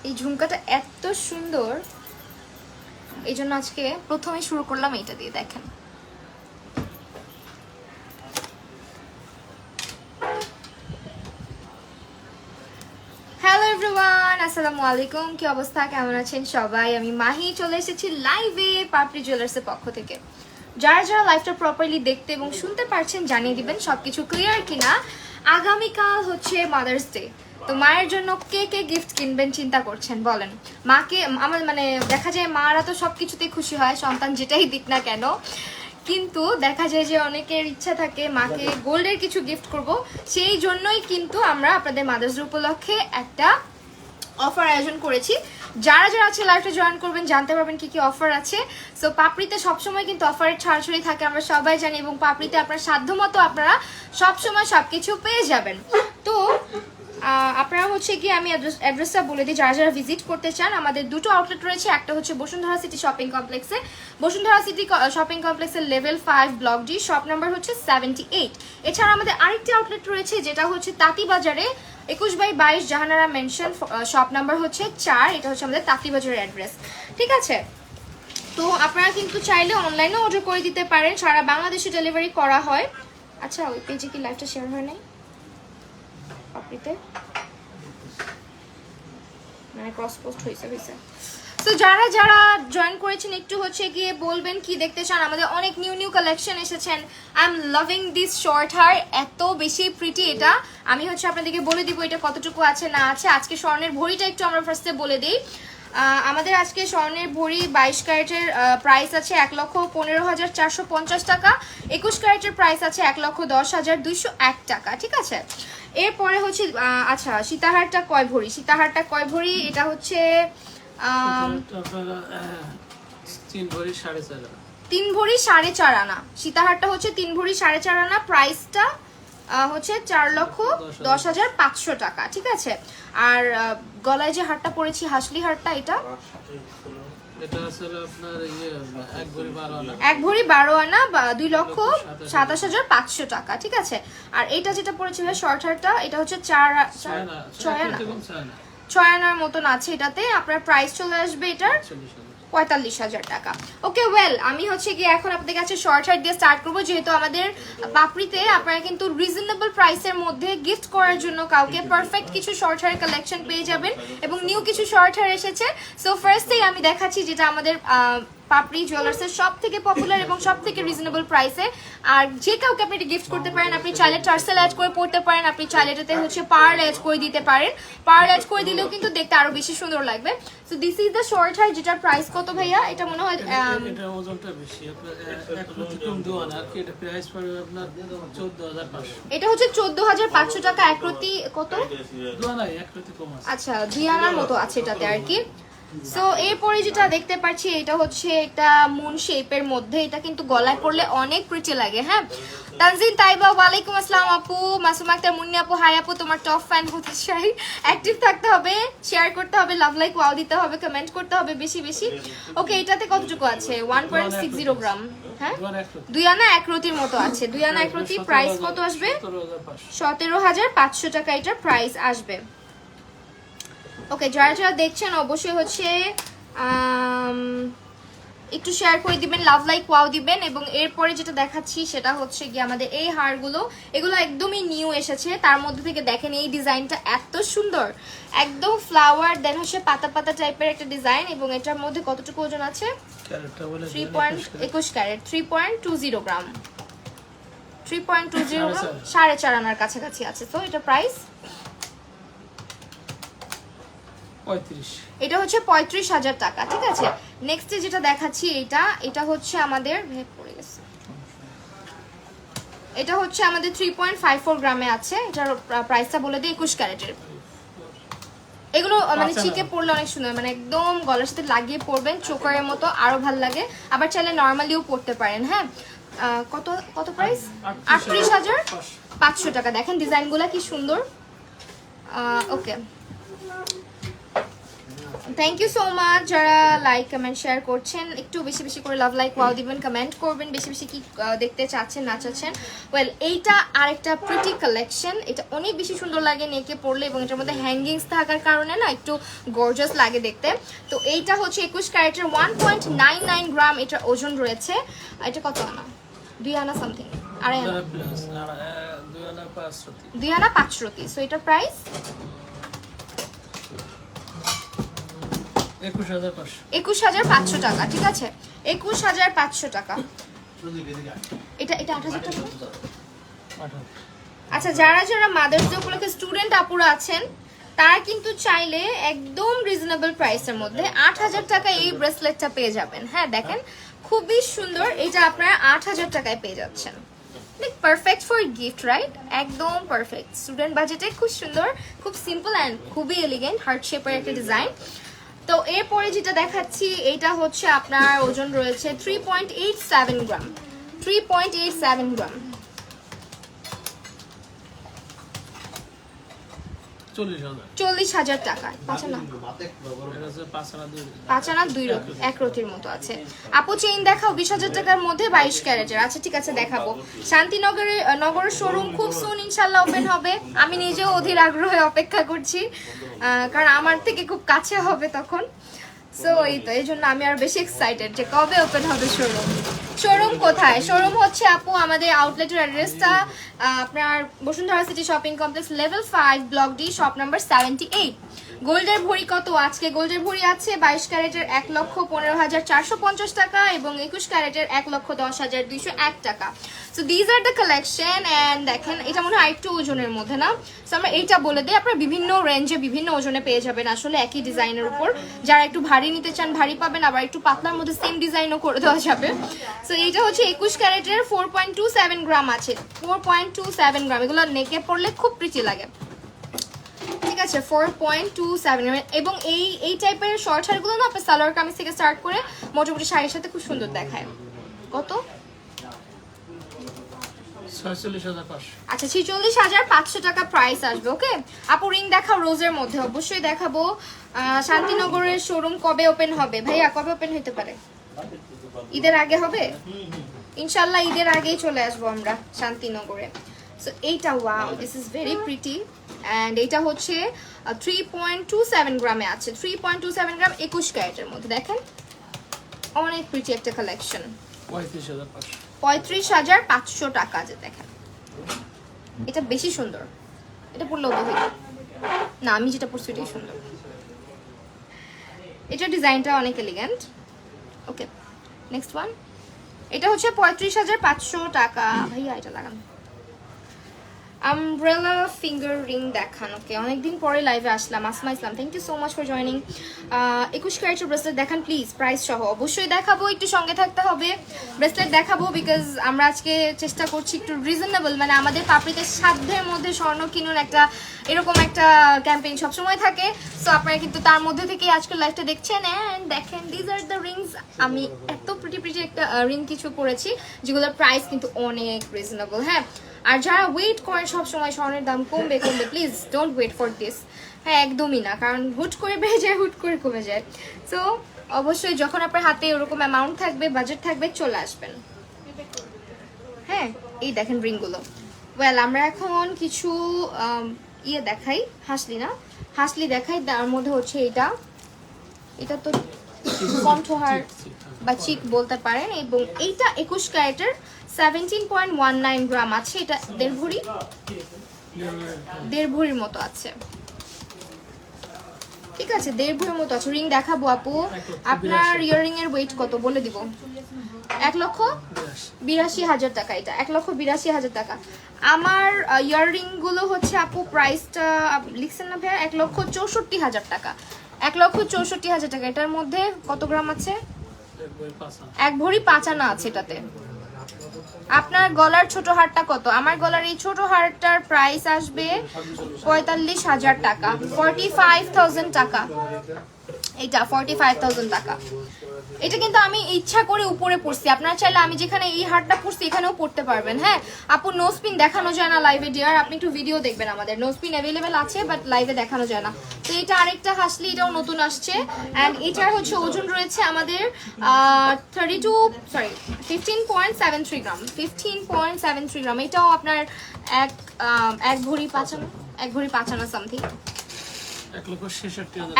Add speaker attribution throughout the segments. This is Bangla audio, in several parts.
Speaker 1: এই ঝুমকাটা এত সুন্দর, এই জন্য আজকে প্রথমে শুরু করলাম এইটা দিয়ে। দেখেন হ্যালো এভরিওয়ান, আসসালামু আলাইকুম। কি অবস্থা, কেমন আছেন সবাই? আমি মাহি চলে এসেছি লাইভে পাপড়ি জুয়েলার্সের পক্ষ থেকে। যারা যারা লাইভটা প্রপারলি দেখতে এবং শুনতে পারছেন জানিয়ে দিবেন সবকিছু ক্লিয়ার কিনা। আগামীকাল হচ্ছে মাদার্স ডে, তো মায়ের জন্য কে কে গিফট কিনবেন চিন্তা করছেন বলেন? মাকে আমার মানে দেখা যায় মারা তো সবকিছুতেই খুশি হয়, সন্তান যেটাই দিক না কেন, কিন্তু দেখা যায় যে অনেকের ইচ্ছা থাকে মাকে গোল্ডের কিছু গিফট করব। সেই জন্যই কিন্তু আমরা আপনাদের মাদার্স ডে উপলক্ষে একটা অফার আয়োজন করেছি। যারা যারা আছে লাইভটা জয়েন করবেন, জানতে পারবেন কি কি অফার আছে। সো পাপড়িতে সবসময় কিন্তু অফারের ছাড়ছড়ি থাকে, আমরা সবাই জানি, এবং পাপড়িতে আপনার সাধ্যমতো আপনারা সবসময় সবকিছু পেয়ে যাবেন। তো আপনারা হচ্ছে কি আমি অ্যাড্রেসটা বলে দিই, যারা যারা ভিজিট করতে চান। আমাদের দুটো আউটলেট রয়েছে, একটা হচ্ছে বসুন্ধরা সিটি শপিং কমপ্লেক্সে, বসুন্ধরা সিটি শপিং কমপ্লেক্সের level 5 block D, shop number হচ্ছে 78। এছাড়া আমাদের আরেকটি আউটলেট রয়েছে যেটা হচ্ছে তাঁতিবাজারে 21/22 জাহানারা মেনশন, শপ নাম্বার হচ্ছে 4। এটা হচ্ছে আমাদের তাঁতিবাজারের অ্যাড্রেস, ঠিক আছে? তো আপনারা কিন্তু চাইলে অনলাইনে অর্ডার করে দিতে পারেন, সারা বাংলাদেশে ডেলিভারি করা হয়। আচ্ছা, ওই পেজে কি লাইভটা শেয়ার হয় নাই পাপড়িতে, মানে ক্রস পোস্ট হয়েছে। তো যারা যারা জয়েন করেছেন একটু হচ্ছে গিয়ে বলবেন কি দেখতে চান। আমাদের অনেক নিউ নিউ কালেকশন এসেছেন। I am loving this short hair, এত বেশি প্রিটি এটা। আমি হচ্ছে আপনাদেরকে বলে দিব এটা কতটুকু আছে না আছে। আজকে স্বর্ণের ভরিটা একটু আমরা ফার্স্টে বলে দিই। আমাদের আজকে স্বর্ণের ভরি 22 ক্যারেটের প্রাইস আছে 1,15,450 টাকা। 21 ক্যারেটের প্রাইস আছে 1,10,201 টাকা, ঠিক আছে? এরপরে হচ্ছে আচ্ছা, সীতাহারটা কয় ভরি? সীতাহারটা কয় ভরি? এটা হচ্ছে
Speaker 2: 3 ভরি 4.5 আনা।
Speaker 1: 3 ভরি 4.5 আনা। সীতাহারটা হচ্ছে 3 ভরি 4.5 আনা। প্রাইসটা হচ্ছে 4,10,500 টাকা, ঠিক আছে? আর গলায় যে হারটা পরেছি হাসলি হারটা, এটা
Speaker 2: এটা আসলে আপনার 1 ভরি 12 আনা।
Speaker 1: 1 ভরি 12 আনা বা 2,27,500 টাকা, ঠিক আছে? আর এটা যেটা পরেছি ভাই শর্ট হারটা, এটা হচ্ছে 6 আনার মতন আছে। এটাতে আপনার প্রাইস চলে আসবে এটার 45,000 টাকা। ওকে ওয়েল, আমি হচ্ছে কি এখন আপনাদের কাছে শর্ট হার দিয়ে স্টার্ট করবো, যেহেতু আমাদের পাপড়িতে আপনারা কিন্তু রিজনেবল প্রাইসের মধ্যে গিফট করার জন্য কাউকে পারফেক্ট কিছু শর্ট হার কালেকশন পেয়ে যাবেন, এবং নিউ কিছু শর্ট হার এসেছে। সো ফার্স্টেই আমি দেখাচ্ছি যেটা আমাদের পাপড়ি জুয়েলার্সের সব থেকে পপুলার এবং সব থেকে রিজনেবল প্রাইসে। আর যে কাউকে আপনি গিফট করতে পারেন। আপনি চাইলে টার্সেল অ্যাড করে পড়তে পারেন, আপনি চাইলে এটাতে হচ্ছে পার্ল অ্যাড করে দিতে পারেন। পার্ল অ্যাড করে দিলেও কিন্তু দেখতে আরো বেশি সুন্দর লাগবে। So this is the short haar, যেটার প্রাইস কত ভাইয়া? এটা মনে হয়
Speaker 2: এটা ওজনটা বেশি, আপনার এক রতি কম দোয়ান, আর কি এটা প্রাইস পড়বে আপনার 14,500।
Speaker 1: এটা হচ্ছে 14,500 টাকা। এক রতি কত
Speaker 2: দোয়ান, এক রতি কম আছে।
Speaker 1: আচ্ছা, 2 আনার মতো আছে এটাতে আর কি। সো এরপরে যেটা দেখতে পাচ্ছি এটা হচ্ছে একটা মুন শেপের মধ্যে। এটা কিন্তু গলায় পরলে অনেক প্রিটি লাগে। হ্যাঁ, তানজিন তাইবা ওয়ালাইকুম আসসালাম আপু। মাসুমা আক্তার মুন্নি আপু, হাই আপু, তোমার টপ ফ্যান হতে চাই। অ্যাক্টিভ থাকতে হবে, শেয়ার করতে হবে, লাভ লাইক ওয়াও দিতে হবে, কমেন্ট করতে হবে বেশি বেশি। ওকে, এটাতে কতটুকু আছে? 1.60 গ্রাম। হ্যাঁ, 2 আনা 1 রতির মতো আছে। 2 আনা 1 রতি। প্রাইস কত আসবে? 17,500 টাকা এটার প্রাইস আসবে। ওকে, যারা যারা দেখছেন অবশ্যই হচ্ছে একটু শেয়ার করে দিবেন, লাভ লাইক ওয়াও দিবেন। এবং এরপরে যেটা দেখাচ্ছি সেটা হচ্ছে গিয়ে আমাদের এই হারগুলো, এগুলো একদমই নিউ এসেছে। তার মধ্যে থেকে দেখেন এই ডিজাইনটা এত সুন্দর, একদম ফ্লাওয়ার, দেন হচ্ছে পাতা পাতা টাইপের একটা ডিজাইন। এবং এটার মধ্যে কতটুকু ওজন আছে? 3.21 ক্যারেট, 3.20 গ্রাম, 3.20 গ্রাম, 4.5 আনার কাছাকাছি আছে। তো এটা প্রাইস
Speaker 2: 35।
Speaker 1: এটা হচ্ছে 35,000 টাকা, ঠিক আছে? নেক্সটে যেটা দেখাচ্ছি এটা হচ্ছে আমাদের পড়ে গেছে, এটা হচ্ছে আমাদের 3.54 গ্রামে আছে। এটার প্রাইসটা বলে দিই 21 ক্যারেটের। এগুলো মানে চিকে পড়লে অনেক সুন্দর, মানে একদম গলার সাথে লাগিয়ে পরবেন চোকারের মতো, আরো ভালো লাগে। আবার চাইলে নর্মালিও পড়তে পারেন। হ্যাঁ, কত কত প্রাইস? 38,500 টাকা। দেখেন ডিজাইনগুলো কি সুন্দর। ওকে, থ্যাংক ইউ সো মাচ যারা লাইক কমেন্ট শেয়ার করছেন, একটু বেশি বেশি করে লাভ লাইক ওয়াও দিবেন, কমেন্ট করবেন বেশি বেশি কি দেখতে চাচ্ছেন না চাচ্ছেন। ওয়েল এইটা আরেকটা প্রিটি কালেকশন, এটা অনেক বেশি সুন্দর লাগে নেকে পরলে এবং এটার মধ্যে হ্যাঙ্গিংস থাকার কারণে না একটু গর্জাস লাগে দেখতে। তো এইটা হচ্ছে 21 ক্যারেটের 1.99 গ্রাম এটার ওজন রয়েছে। এটা কত আনা? 2 আনা সামথিং, আড়াই আনা, 2 আনা 5 রতি। সো এটার প্রাইস 21,500 টাকা। ঠিক আছে, 21,500 টাকা। এটা 8,000 টাকা। আচ্ছা, যারা যারা মাদার্স ডে উপলক্ষে স্টুডেন্ট আপুরা আছেন তারা কিন্তু চাইলে একদম রিজনেবল প্রাইসের মধ্যে 8,000 টাকা এই ব্রেসলেটটা পেয়ে যাবেন। হ্যাঁ দেখেন, খুবই সুন্দর, এটা আপনারা 8,000 টাকায় পেয়ে যাচ্ছেন। Perfect for gift, right? একদম পারফেক্ট স্টুডেন্ট বাজেটে, খুব সুন্দর, খুব সিম্পল অ্যান্ড খুবই এলিগেন্ট, হার্ট শেপের একটা ডিজাইন। তো এরপরে যেটা দেখাচ্ছি এটা হচ্ছে আপনার ওজন রয়েছে 3.87 গ্রাম, 3.87 গ্রাম, 40,000 টাকা। 5 আনা 1 রতির মতো আছে। আপু চেইন দেখাও 20,000 টাকার মধ্যে 22 ক্যারেটের। আচ্ছা ঠিক আছে, দেখাবো। শান্তিনগরের শোরুম খুব সুন ইনশাল্লাহ ওপেন হবে। আমি নিজেও অধীর আগ্রহে অপেক্ষা করছি, কারণ আমার থেকে খুব কাছে হবে তখন। সো এই তো, এই জন্য আমি আর বেশি এক্সাইটেড যে কবে ওপেন হবে শোরুম। শোরুম কোথায়? শোরুম হচ্ছে আপু আমাদের আউটলেটের অ্যাড্রেসটা আপনার Bashundhara city shopping complex level 5 block D shop number 78। গোল্ডের ভরি কত আজকে? গোল্ডের ভরি আছে 22 ক্যারেটের 1,15,450 টাকা এবং 21 ক্যারেটের 1,10,201 টাকা। So these are the collection. And দেখেন এটা মনে হয় আরেকটু ওজনের মধ্যে না? সো আমরা এইটা বলে দিই, আপনারা বিভিন্ন রেঞ্জে বিভিন্ন ওজনে পেয়ে যাবেন আসলে একই ডিজাইনের উপর। যারা একটু ভারী নিতে চান ভারী পাবেন, আবার একটু পাতলার মধ্যে সেম ডিজাইনও করে দেওয়া যাবে। সো এইটা হচ্ছে 21 ক্যারেটের 4.27 গ্রাম আছে, 4.27 গ্রাম। এগুলো নেকে পড়লে খুব প্রিটি লাগে। ঠিক আছে, 4.27। এবং এই টাইপের শর্ট শাড়িগুলো না আপনার সালোয়ার কামিজ থেকে স্টার্ট করে মোটামুটি শাড়ির সাথে খুব সুন্দর দেখায়। কত?
Speaker 2: 46,500।
Speaker 1: আচ্ছা, 46,500 টাকা প্রাইস আসবে। ওকে আপু রিং দেখাও রোজের মধ্যে, অবশ্যই দেখাবো। শান্তিনগরের শোরুম কবে ওপেন হবে ভাইয়া? কবে ওপেন হতে পারে? ঈদের আগে হবে ইনশাল্লাহ, ঈদের আগেই চলে আসবো আমরা শান্তিনগরে। সো এইটা wow, this is very pretty. And এইটা হচ্ছে 3.27 গ্রামে আছে, 3.27 গ্রাম 21 ক্যারেটের মধ্যে। দেখেন অনেক প্রিটি একটা কালেকশন। 35,500 টাকা যে দেখেন, এটা বেশি সুন্দর। এটা পরলেও তো হইল না, আমি যেটা পরছি এটাই সুন্দর। এটা ডিজাইনটা অনেক এলিগেন্ট। ওকে নেক্সট ওয়ান, এটা হচ্ছে 35,500 টাকা। ভাইয়া এটা লাগান। আমব্রেলা ফিঙ্গার রিং দেখান। ওকে, অনেকদিন পরে লাইভে আসলাম। Asma Islam, thank you so much for joining. 21 ক্যারেটের ব্রেসলেট দেখান প্লিজ, প্রাইস সহ। অবশ্যই দেখাবো, একটু সঙ্গে থাকতে হবে। ব্রেসলেট দেখাবো বিকজ আমরা আজকে চেষ্টা করছি একটু রিজনেবল, মানে আমাদের পাপড়িতে সাধ্যের মধ্যে স্বর্ণ কিনুন একটা এরকম একটা ক্যাম্পেইন সবসময় থাকে। সো আপনারা কিন্তু তার মধ্যে থেকে আজকের লাইভটা দেখছেন। অ্যান্ড দেখেন দিজ আর দ্য রিংস। আমি এত প্রিটি একটা রিং কিছু করেছি যেগুলোর প্রাইস কিন্তু অনেক রিজনেবল। হ্যাঁ, আর যারা ওয়েট করেন সবসময় স্বর্ণের দাম কমবে কমবে, please don't wait for this. হ্যাঁ একদমই না, কারণ হুট করে বেড়ে যায়, হুট করে কমে যায়। সো অবশ্যই যখন আপনার হাতে ওরকম অ্যামাউন্ট থাকবে, বাজেট থাকবে, চলে আসবেন। হ্যাঁ এই দেখেন রিংগুলো। ওয়েল আমরা এখন কিছু ইয়ে দেখাই, হাসলি দেখাই। তার মধ্যে হচ্ছে এটা তো কণ্ঠহার বা চিক বলতে পারেন। এবং এইটা 21 ক্যারেটের 17.19 গ্রাম আছে। এটা দেড় ভরির মতো আছে। ঠিক আছে, দেড় ভরির মতো আছে। রিং দেখাবো আপু, আপনার ইয়াররিং এর ওয়েট কত বলে দিব? 1,82,000 টাকা। এটা 1,82,000 টাকা। আমার ইয়াররিং গুলো হচ্ছে আপু প্রাইসটা লিখছেন না ভাইয়া? 1,64,000 টাকা। 1,64,000 টাকা। এটার মধ্যে কত গ্রাম আছে? 1 ভরি 5 আনা আছে এটাতে। আপনার গলার ছোট হারটা কত? আমার গলার এই ছোট হারটার প্রাইস আসবে 45,000 টাকা, 45,000 টাকা। এটা 45,000 টাকা। এটা কিন্তু আমি ইচ্ছা করে উপরে পড়ছি, আপনারা চাইলে আমি যেখানে এই হারটা পড়ছি এখানেও পড়তে পারবেন। হ্যাঁ আপু, নোজপিন দেখানো যায় না লাইভে ডিয়ার, আপনি একটু ভিডিও দেখবেন, আমাদের নোজপিন অ্যাভেলেবেল আছে বাট লাইভে দেখানো যায় না। তো এটা আরেকটা হাসলি, এটাও নতুন আসছে অ্যান্ড এটার হচ্ছে ওজন রয়েছে আমাদের 15.73 গ্রাম, 15.73 গ্রাম। এটাও আপনার এক ভরি পাঁচানা সামথিং,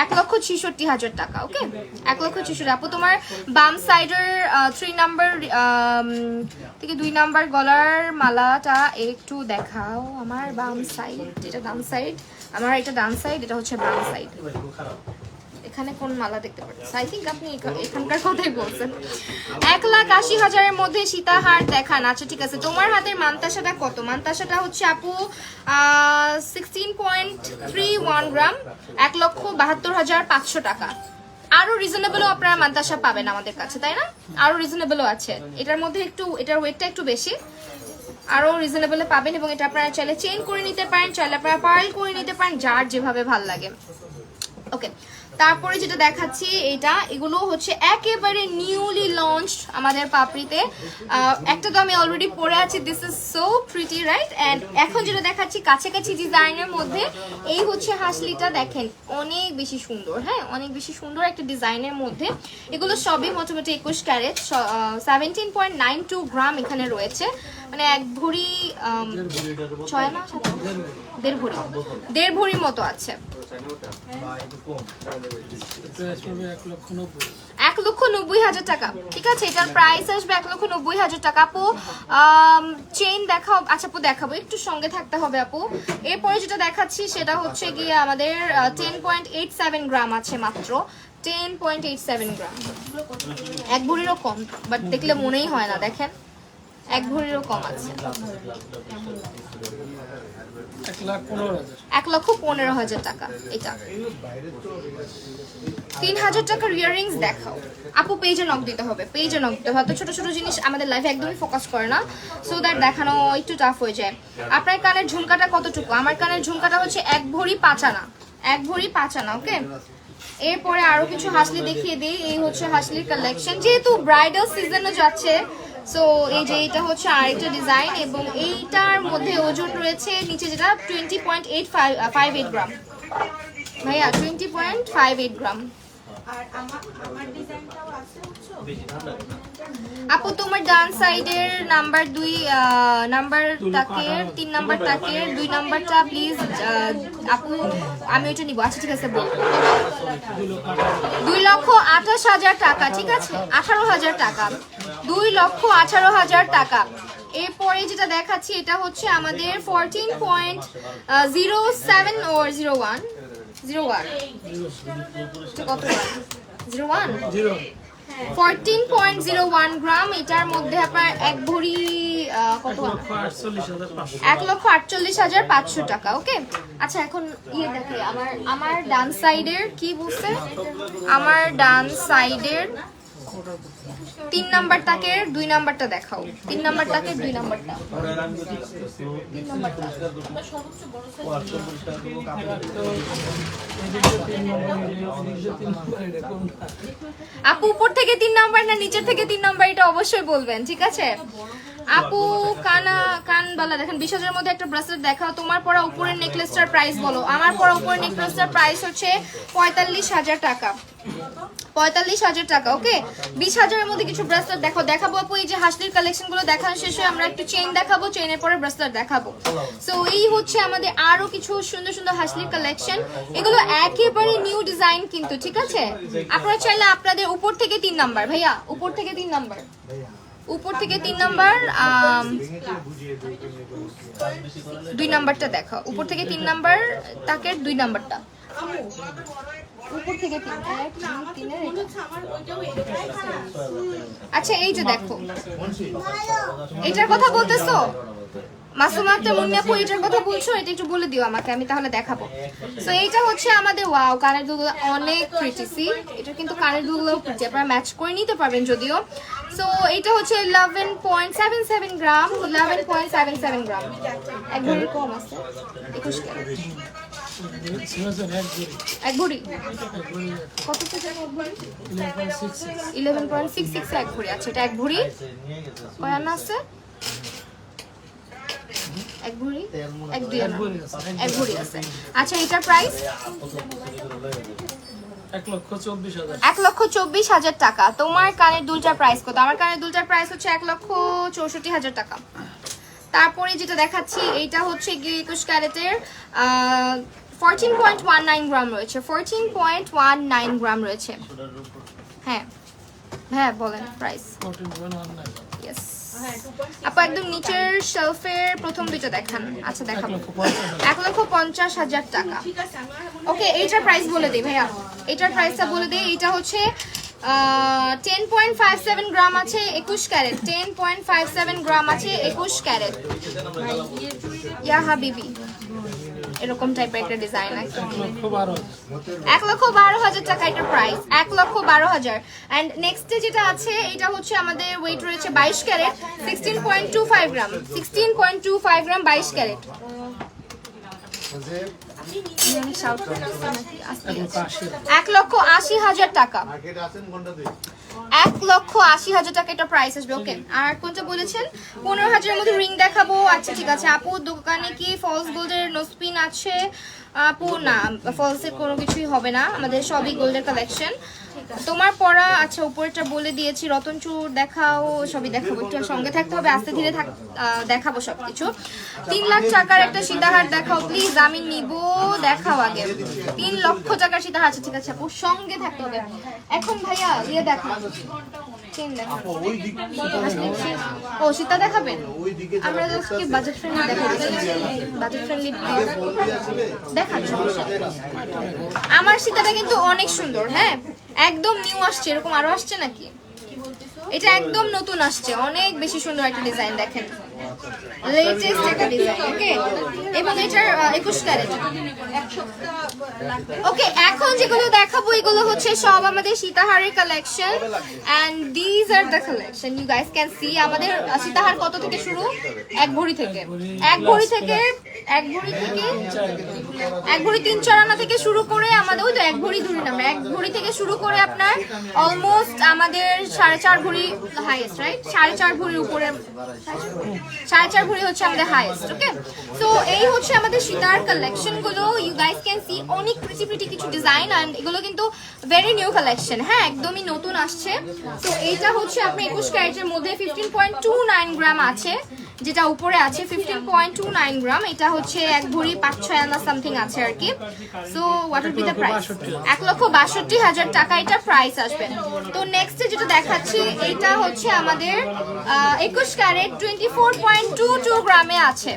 Speaker 1: 1,66,000 টাকা। ওকে 1,66,000। আপু তোমার বাম সাইডের 3 নাম্বার থেকে 2 নাম্বার গলার মালাটা একটু দেখাও। আমার বাম সাইড, এটা ডান সাইড, আমার এটা ডান সাইড, এটা হচ্ছে বাম সাইড। এখানে কোন মালা দেখতে পাচ্ছেন? আই থিঙ্ক আপনি এখানকার কথাই বলছেন। 1,80,000-এর মধ্যে সীতাহার দেখান। আচ্ছা ঠিক আছে, তোমার হাতের মান্তাসাটা কত? মান্তাসাটা হচ্ছে আপু 16.31 গ্রাম, 1,72,500 টাকা। আরো রিজনেবলও আপনারা মান্তাসা পাবেন আমাদের কাছে, তাই না? আরো রিজনেবলও আছে, এটার মধ্যে একটু, এটার ওয়েটটা একটু বেশি, আরো রিজনেবলে পাবেন। এবং এটা আপনারা চাইলে চেইন করে নিতে পারেন, চাইলে আপনারা পার্ল করে নিতে পারেন, যার যেভাবে ভাল লাগে। ওকে, তারপরে যেটা দেখাচ্ছি এগুলো হচ্ছে একেবারে নিউলি লঞ্চ আমাদের পাপড়িতে। একটা তো আমি অলরেডি পরে আছি, this is so pretty right. And এখন যেটা দেখাচ্ছি কাছাকাছি ডিজাইনের মধ্যে, এই হচ্ছে হাসলিটা, দেখেন অনেক বেশি সুন্দর। হ্যাঁ অনেক বেশি সুন্দর একটা ডিজাইনের মধ্যে। এগুলো সবই মোটামুটি 21 ক্যারেট, 17.92 গ্রাম এখানে রয়েছে, মানে এক ভরি 1.5 ভরির মতো আছে। 1,90,000 টাকা, ঠিক আছে। এটার প্রাইস আসবে 1,90,000 টাকা। আপু চেইন দেখাও। আচ্ছা আপু দেখাবো, একটু সঙ্গে থাকতে হবে আপু। এরপরে যেটা দেখাচ্ছি সেটা হচ্ছে গিয়ে আমাদের 10.87 গ্রাম আছে, মাত্র 10.87 গ্রাম, এক ভরিরও কম, বাট দেখলে মনেই হয় না। দেখেন এক ভরিরও কম আছে। 1,15,000 টাকা। এটা 3,000 টাকার ইয়াররিংস দেখাও আপু। পেজে নক দিতে হবে, পেজে নক দিতে হবে। ছোট ছোট জিনিস আমাদের লাইফে একদমই ফোকাস করে না, সো দ্যাট দেখানো একটু টাফ হয়ে যায়। আপনার কানের ঝুমকাটা কতটুকু? আমার কানের ঝুমকাটা হচ্ছে 1 ভরি 5 আনা, 1 ভরি 5 আনা। ওকে, এরপরে আরো কিছু হাসলি দেখিয়ে দিই। এই হচ্ছে হাসলির কালেকশন, যেহেতু ব্রাইডাল সিজনও যাচ্ছে, সো এই যে এটা হচ্ছে আরেকটা ডিজাইন, এবং এইটার মধ্যে ওজন রয়েছে নিচে যেটা 20.58 গ্রাম ভাইয়া, 20.58 গ্রাম। আপু তোমার ডান সাইডের নাম্বার 2 নাম্বার তাকের 3 নাম্বার তাকের 2 নাম্বারটা প্লিজ আপু, আমি ওইটা নিব। আচ্ছা ঠিক আছে, বল। 2,28,000 টাকা, ঠিক আছে, 18,000 টাকা, 2,18,000 টাকা। এরপরে যেটা দেখাচ্ছি এটা হচ্ছে আমাদের 14.07 or 01 কত? 01 14.01 গ্রাম। এটার মধ্যে আপনার এক ভরি কত? 1,48,500 টাকা। ওকে, আচ্ছা এখন দেখে আমার ডান সাইডের কি বলছে, আমার ডান সাইডের 3 নাম্বার তাকের 2 নাম্বারটা দেখাও। 3 নাম্বার তাকের 2 নাম্বারটা, আপু উপর থেকে 3 নাম্বার না নিচের থেকে 3 নাম্বার, এটা অবশ্যই বলবেন, ঠিক আছে। আপু কানবালা দেখেন 20,000-এর মধ্যে একটা ব্রেসলেট দেখাও। তোমার পরা উপরের নেকলেসটার প্রাইস বলো। আমার পরা উপরের নেকলেসটার প্রাইস হচ্ছে 45,000 টাকা, 45,000 টাকা। ওকে, 20,000-এর মধ্যে কিছু ব্রেসলেট দেখাবো আপু। এই যে হাসলির কালেকশন গুলো দেখানো শেষে আমরা একটু চেইন দেখাবো, চেইনের পরে ব্রেসলেট দেখাবো। সো এই হচ্ছে আমাদের আরো কিছু সুন্দর সুন্দর হাসলির কালেকশন। এগুলো একেবারে নিউ ডিজাইন কিন্তু, ঠিক আছে। আপনারা চাইলে আপনাদের উপর থেকে 3 নাম্বার ভাইয়া, উপর থেকে 3 নাম্বার, উপর থেকে 3 নাম্বার 2 নাম্বারটা দেখাও। উপর থেকে 3 নাম্বার তাকের 2 নাম্বারটা, উপর থেকে 3। আচ্ছা এই যে দেখো, এটার কথা বলতেছো মাসুমা আক্তার মুন্নিয়াপু, এটার কথা বলছো, এটা একটু বলে দিও আমাকে, আমি তাহলে দেখাবো। সো এইটা হচ্ছে আমাদের ওয়াও কানের দুলগুলো অনেক প্রিটি। সি এটা কিন্তু কানের দুলগুলো প্রিটি, আপনারা ম্যাচ করে নিতে পারবেন যদিও। সো এটা হচ্ছে 11.77 গ্রাম, 11.77 গ্রাম, এক ভরির কম আছে, 21 ক্যারেট।
Speaker 2: সিমেন্ট এক
Speaker 1: এক ভরি
Speaker 2: ভরি এক ভরি
Speaker 1: কত থেকে এক ভরি
Speaker 2: 11.66
Speaker 1: 11.66 এক ভরি। আচ্ছা এটা এক ভরি কয় আনা আছে? এক ভরি এক দুই আনা এক ভরি আছে। আচ্ছা এটার প্রাইস
Speaker 2: 1,24,000
Speaker 1: 1,24,000 টাকা। তোমার কানের দুলটার প্রাইস কত? আমার কানের দুলটার প্রাইস হচ্ছে 1,64,000 টাকা। তারপরে যেটা দেখাচ্ছি এইটা হচ্ছে গিয়ে 21 ক্যারেটের 14.19 গ্রাম রয়েছে, 14.19 গ্রাম রয়েছে। হ্যাঁ হ্যাঁ বলেন প্রাইস।
Speaker 2: 14.19
Speaker 1: ইয়েস আপা একদম নিচের শেলফের প্রথম দুইটা দেখান। আচ্ছা দেখাবো 1,50,000 টাকা। ওকে এইটার প্রাইস বলে দিই ভাইয়া, এটার প্রাইসটা বলে দিই। এটা হচ্ছে 10.57 গ্রাম আছে 21 ক্যারেট, 10.57 গ্রাম আছে 21 ক্যারেট। ইয়া হাবিবি এরকম টাইপের একটা ডিজাইন আছে। 1,12,000 টাকা এটার প্রাইস, 1,12,000। এন্ড নেক্সট যেটা আছে এটা হচ্ছে আমাদের ওয়েট রয়েছে 22 ক্যারেট, 16.25 গ্রাম, 16.25 গ্রাম 22 ক্যারেট। 1,80,000 টাকা, 1,80,000 টাকা এটা প্রাইস আসবে। ওকে আর কোনটা বলেছেন? 15,000 এর মধ্যে রিং দেখাবো। আচ্ছা ঠিক আছে আপু দোকানে কি ফলস গোল্ডের নোসপিন আছে? আপু না ফলসের কোনো কিছুই হবে না, আমাদের সবই গোল্ডের কালেকশন। তোমার পরা আচ্ছা উপরেরটা বলে দিয়েছি, রতনচুর দেখাও, সবই দেখাবো, একটু সঙ্গে থাকতে হবে, আস্তে ধীরে দেখাবো সবকিছু। 3 লাখ টাকার একটা সীতাহার দেখাও প্লিজ, আমি নিব, দেখাও আগে। 3 লক্ষ টাকার সীতাহার। আচ্ছা ঠিক আছে আপু সঙ্গে থাকতে হবে। এখন ভাইয়া ইয়ে দেখো চেন দেখো। ও সীতা দেখাবেন? আমরা আজকে বাজেট ফ্রেন্ডলি দেখাবো, বাজেট ফ্রেন্ডলি দেখাচ্ছি। আমার সীতাটা কিন্তু অনেক সুন্দর, হ্যাঁ একদম নিউ আসছে, এরকম আরো আসছে নাকি? এটা একদম নতুন আসছে, অনেক বেশি সুন্দর একটা ডিজাইন, দেখেন লেটেস্ট একটা ডিজাইন। ওকে এবং এটার 21 ক্যারেট। ওকে এখন যেগুলো দেখাবো এগুলো হচ্ছে সব আমাদের সীতাহারের collection and this are the collection you guys can see. আমাদের সীতাহার কত থেকে শুরু? এক ভরি থেকে, এক ভরি থেকে, এক ভরি থেকে, এক ভরি 3-4 আনা থেকে শুরু করে আমাদের ওই তো এক ভরি ধরি না আমরা, এক ভরি থেকে শুরু করে আপনার অলমোস্ট আমাদের 4.5 ভরি হাইয়েস্ট, রাইট? 4.5 ভরির উপরে, 4.5 ভরি হচ্ছে আমাদের হাইয়েস্ট। ওকে সো এই হচ্ছে আমাদের সীতার কালেকশন গুলো, ইউ গাইস ক্যান সি। অনেক প্রিটি প্রিটি কিছু ডিজাইন এন্ড এগুলো কিন্তু ভেরি নিউ কালেকশন, হ্যাঁ একদমই নতুন আসছে। তো এইটা হচ্ছে আপনি 21 ক্যারেটের মধ্যে 15.29 গ্রাম আছে, যেটা উপরে আছে 15.29 গ্রাম। এটা হচ্ছে এক ভরি 5-6 আনা সামথিং আছে আর কি। So what will be the price? 1,62,000 টাকা এটা প্রাইস আসবে। তো নেক্সট যেটা দেখাচ্ছি এটা হচ্ছে আমাদের 21 ক্যারেট 24.22 গ্রামে আছে।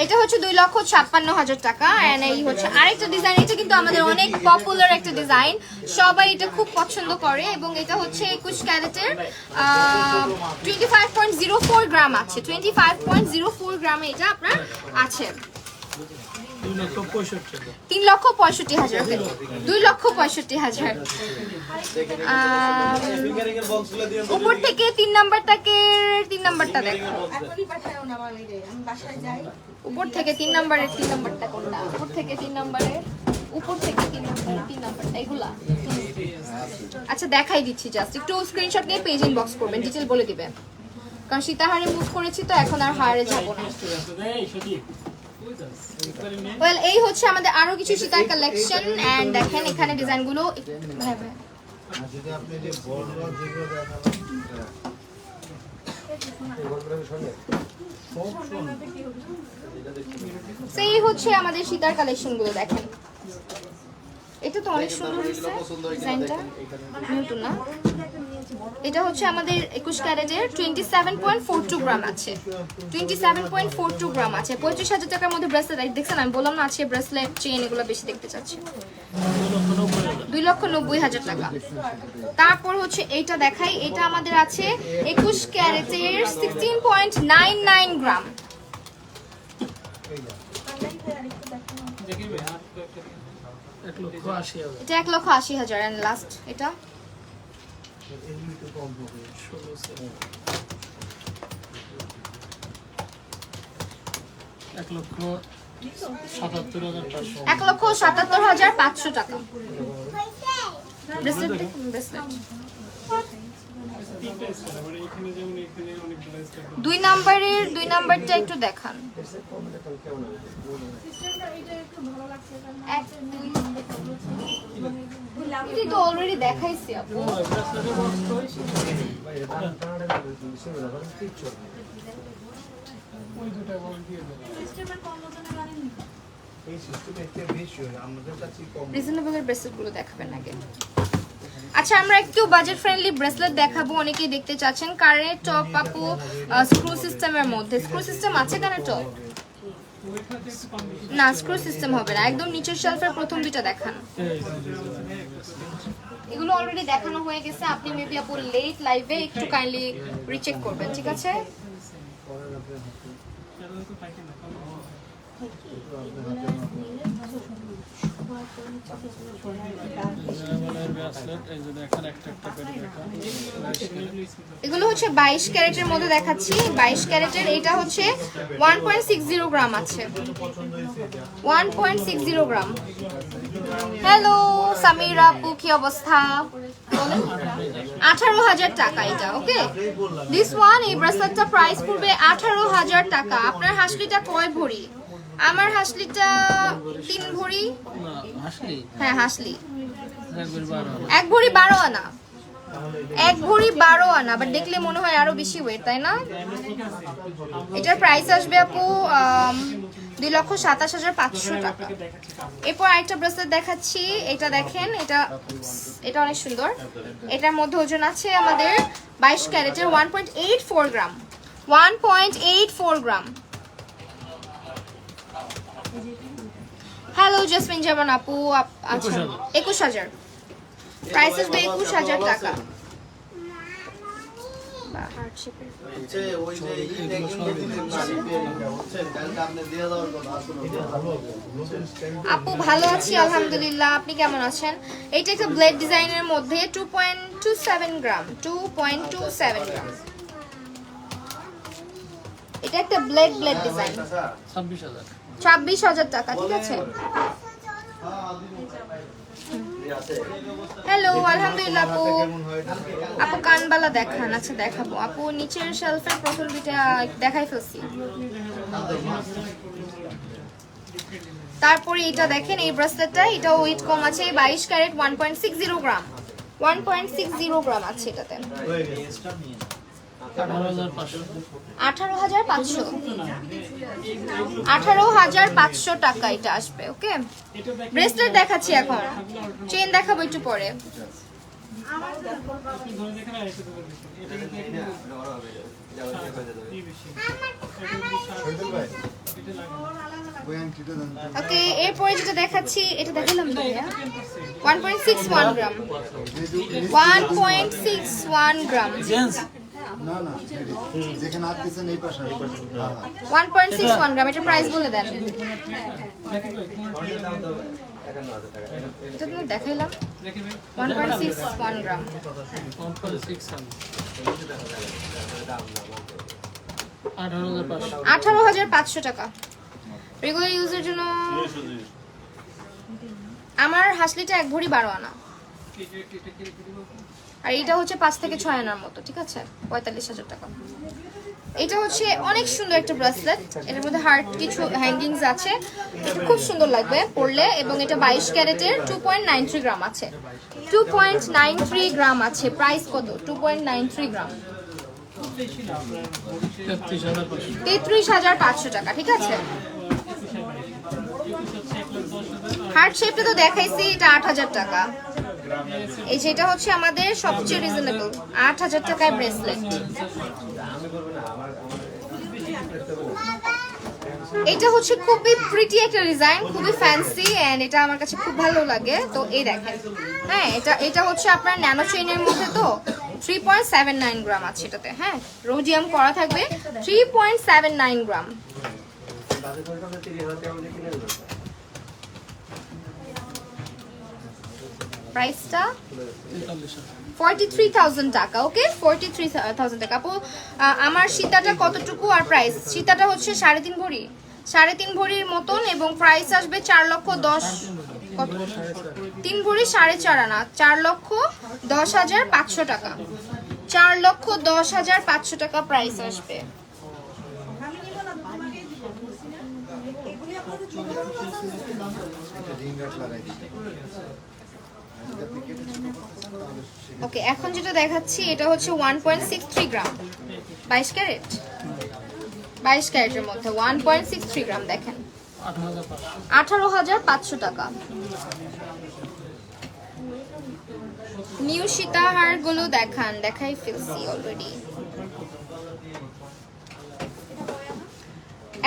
Speaker 1: এটা হচ্ছে 2,56,000 টাকা। এন্ড এই হচ্ছে আরেকটা ডিজাইন, এটা কিন্তু আমাদের অনেক পপুলার একটা ডিজাইন, সবাই এটা খুব পছন্দ করে। এবং এটা হচ্ছে 21 ক্যারেটের 25.04 গ্রাম আছে, 25.04 গ্রামে এটা আপনার আছে। 3,65,000, 2,65,000। উপর থেকে 3 নাম্বারটাকে, 3 নাম্বারটা দেখো উপর থেকে 3 নাম্বারের 3 নাম্বারটা কোনটা? উপর থেকে 3 নাম্বারের, উপর থেকে 3 নাম্বারের 3 নাম্বারটা এগুলা। আচ্ছা দেখাই দিচ্ছি, জাস্ট একটু স্ক্রিনশট নিয়ে পেজ ইনবক্স করবেন, ডিটেইল বলে দিবেন, কারণ সীতাহারে মুভ করেছি তো এখন আর হারে যাব না। ওয়েল এই হচ্ছে আমাদের আরো কিছু সীতার কালেকশন এন্ড দেখেন এখানে ডিজাইনগুলো ভাই ভাই যদি আপনি যে বড় বড় যেগুলো দেখাবেন সেই হচ্ছে আমাদের সীতার কালেকশন গুলো দেখেন। এটা তো অনেক সুন্দর ডিজাইনটা, নতুন না? এটা হচ্ছে আমাদের 21 ক্যারেটের 27.42 গ্রাম আছে, 27.42 গ্রাম আছে। 35,000 টাকার মধ্যে ব্রেসলেট দেখছেন, আমি বললাম না আছে ব্রেসলেট চেইন এগুলো বেশি দেখতে চাচ্ছি। 2,90,000 টাকা। তারপর হচ্ছে এইটা দেখাই, এটা আমাদের আছে 21 ক্যারেটের 16.99 গ্রাম। এটা 1,80,000 এন্ড লাস্ট এটা
Speaker 2: 1,77,500
Speaker 1: 1,77,500 টাকা ব্রেসলেট ব্রেসলেট 2 নাম্বারটা একটু দেখান। এটা তো অলরেডি দেখাইছি আপু। রিজনেবলের ব্রেসলেট গুলো দেখাবেন আগে। আচ্ছা আমরা একটু বাজেট ফ্রেন্ডলি ব্রেসলেট দেখাবো, অনেকেই দেখতে চাচ্ছেন। কানের টপ আপু স্ক্রু সিস্টেমের মধ্যে, স্ক্রু সিস্টেম আছে কানের টপ? না স্ক্রু সিস্টেম হবে না, একদম নিচের শেলফের প্রথম দুইটা দেখান। এগুলো অলরেডি দেখানো হয়ে গেছে, আপনি মেবি আপু লেট লাইভে একটু কাইন্ডলি রিচেক করবেন, ঠিক আছে? এগুলো হচ্ছে 22 ক্যারেটের মধ্যে দেখাচ্ছি, 22 ক্যারেটের। এটা হচ্ছে 1.60 গ্রাম আছে, 1.60 গ্রাম। হ্যালো সামিরা আপু, কি অবস্থা? 18,000 টাকা এটা, ওকে। দিস ওয়ান, এই ব্রেসলেটটা প্রাইস পড়বে 18,000 টাকা। আপনার হাসলিটা কয় ভরি? আমার হাসলিটা 3 ভরি। হ্যাঁ হাসলি 1 ভরি 12 আনা, 1 ভরি 12 আনা, বাট দেখলে মনে হয় আরো বেশি ওয়েট, তাই না? এটার প্রাইস আসবে আপু 2,27,500 টাকা। এরপর আরেকটা ব্রেসলেট দেখাচ্ছি, এটা দেখেন, এটা অনেক সুন্দর। এটার মধ্যে ওজন আছে আমাদের 22 ক্যারেটের, 1.84 গ্রাম, 1.84 গ্রাম। হ্যালো জেসমিন জামান আপু, আচ্ছা 21,000 প্রাইস আসবে, 21,000 টাকা। আপু ভালো আছি আলহামদুলিল্লাহ, আপনি কেমন আছেন? এইটা একটা ব্লেড ডিজাইনের মধ্যে 2.27 গ্রাম, 2.27 গ্রাম। এটা একটা ব্লেড ডিজাইন, 26,000 টাকা, ঠিক আছে? হ্যালো আলহামদুলিল্লাহ আপু। আপু কানবালা দেখান। আচ্ছা দেখাবো আপু, নিচের শেলফের প্রথম দুইটা দেখাই ফেলছি। তারপরে এটা দেখেন, এই ব্রেসলেটটা, এটা ওয়েট কম আছে, 22 ক্যারেট, 1.60 গ্রাম, 1.60 গ্রাম আছে এটাতে। 18,500 18,500 টাকা এটা আসবে, ওকে। ব্রেসলেট দেখাচ্ছি এখন, চেন দেখাবো একটু পরে। ওকে এরপরে যেটা দেখাচ্ছি, এটা দেখালাম না ভাইয়া, 1.61 গ্রাম, 1.61 গ্রাম,
Speaker 3: না না যেখানে আপনি এই পাশে
Speaker 1: 1.61 গ্রাম। এটা প্রাইস বলে দেন। এটা তুমি দেখাইলাম 1.61 গ্রাম, 18,500 টাকা। রেগুলার ইউজের জন্য আমার হাসলিটা 1 ভরি 12 আনা, আর এটা হচ্ছে 5 থেকে 6 আনার মতো, ঠিক আছে? 45,000 টাকা। এটা হচ্ছে অনেক সুন্দর একটা ব্রেসলেট, এটার মধ্যে হার্ট কিছু হ্যাঙ্গিংস আছে, এটা খুব সুন্দর লাগবে পরলে। এবং এটা 22 ক্যারেটের, 2.93 গ্রাম আছে, 2.93 গ্রাম আছে। প্রাইস কত? 2.93 গ্রাম, 33,500 টাকা, ঠিক আছে? হার্ট শেপটা তো দেখাইছি, এটা 8,000 টাকা। এই যেটা হচ্ছে আমাদের সবচেয়ে রিজনেবল, 8,000 টাকায় ব্রেসলেট। এটা হচ্ছে খুবই প্রিটি একটা ডিজাইন, খুবই ফ্যান্সি, এন্ড এটা আমার কাছে খুব ভালো লাগে। তো এই দেখেন, হ্যাঁ এটা হচ্ছে আপনার ন্যানো চেইনের মধ্যে, তো 3.79 গ্রাম আছে এটাতে, হ্যাঁ রোডিয়াম করা থাকবে, 3.79 গ্রাম। প্রাইসটা 43,000 টাকা, ওকে 43,000 টাকা। আপু আমার সীতাটা কতটুকু আর প্রাইস? সীতাটা হচ্ছে 3.5 ভরি, 3.5 ভরির মতন এবং প্রাইস আসবে 4,10,000 কত 3 ভরি 4.5 আনা 4,10,500 টাকা 4,10,500 টাকা প্রাইস আসবে। ওকে, এখন যেটা দেখাচ্ছি এটা হচ্ছে 1.63 গ্রাম 22 ক্যারেট 22 ক্যারেটের মধ্যে 1.63 গ্রাম দেখেন 18,500 টাকা। নিউ সীতাহার গুলো দেখাই ফেলছি অলরেডি।